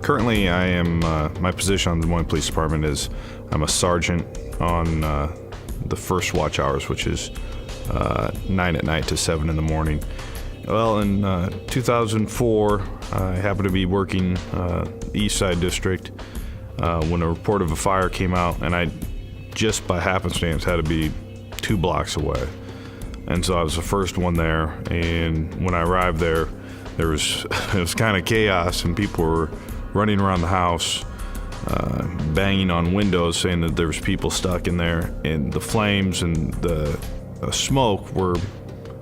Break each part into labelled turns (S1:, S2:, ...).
S1: Currently, I am, my position on the Des Moines Police Department is I'm a sergeant on the first watch hours, which is 9 at night to 7 in the morning. Well, in 2004, I happened to be working the East Side District when a report of a fire came out, and I just by happenstance had to be 2 blocks away. And so I was the first one there, and when I arrived there, it was kind of chaos, and people were running around the house, banging on windows, saying that there was people stuck in there, and the flames and the smoke were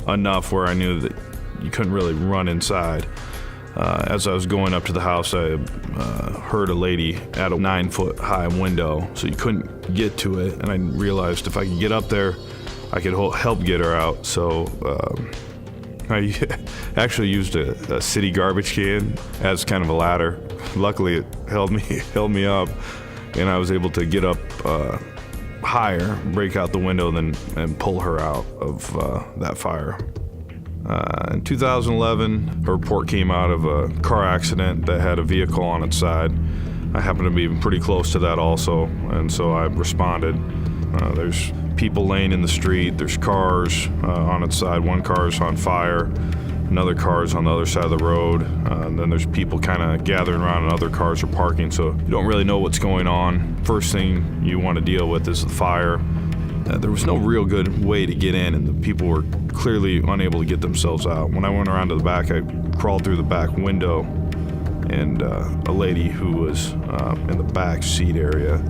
S1: enough where I knew that you couldn't really run inside. As I was going up to the house, I heard a lady at a 9-foot high window, so you couldn't get to it, and I realized if I could get up there, I could help get her out. So I actually used a city garbage can as kind of a ladder. Luckily, it held me up, and I was able to get up higher, break out the window, and pull her out of that fire. In 2011, a report came out of a car accident that had a vehicle on its side. I happened to be pretty close to that also, and so I responded. There's people laying in the street, there's cars on its side. One car is on fire, another car is on the other side of the road, and then there's people kind of gathering around and other cars are parking, so you don't really know what's going on. First thing you want to deal with is the fire. There was no real good way to get in, and the people were clearly unable to get themselves out. When I went around to the back, I crawled through the back window, and a lady who was in the back seat area,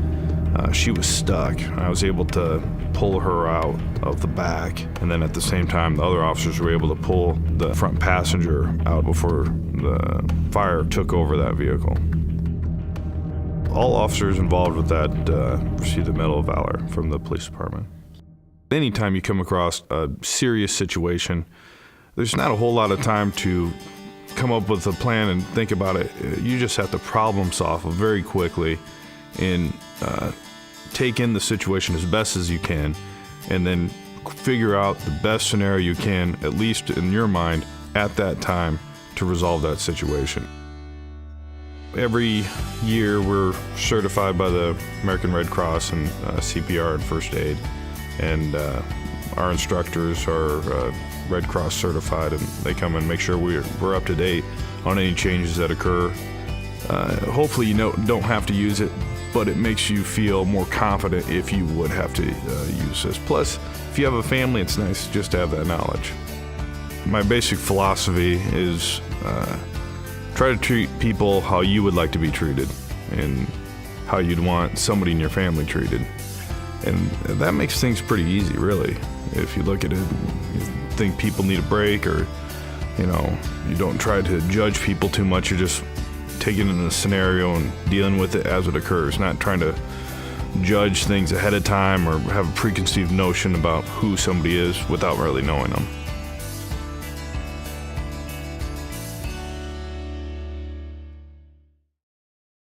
S1: she was stuck. I was able to pull her out of the back, and then at the same time, the other officers were able to pull the front passenger out before the fire took over that vehicle. All officers involved with that received the Medal of Valor from the police department. Anytime you come across a serious situation, there's not a whole lot of time to come up with a plan and think about it. You just have to problem solve very quickly and take in the situation as best as you can, and then figure out the best scenario you can, at least in your mind, at that time to resolve that situation. Every year we're certified by the American Red Cross and CPR and first aid, and our instructors are Red Cross certified, and they come and make sure we're up to date on any changes that occur. Hopefully you don't have to use it, but it makes you feel more confident if you would have to use this. Plus, if you have a family, it's nice just to have that knowledge. My basic philosophy is try to treat people how you would like to be treated and how you'd want somebody in your family treated. And that makes things pretty easy, really. If you look at it, you think people need a break, or you don't try to judge people too much. You're just taking in a scenario and dealing with it as it occurs, not trying to judge things ahead of time or have a preconceived notion about who somebody is without really knowing them.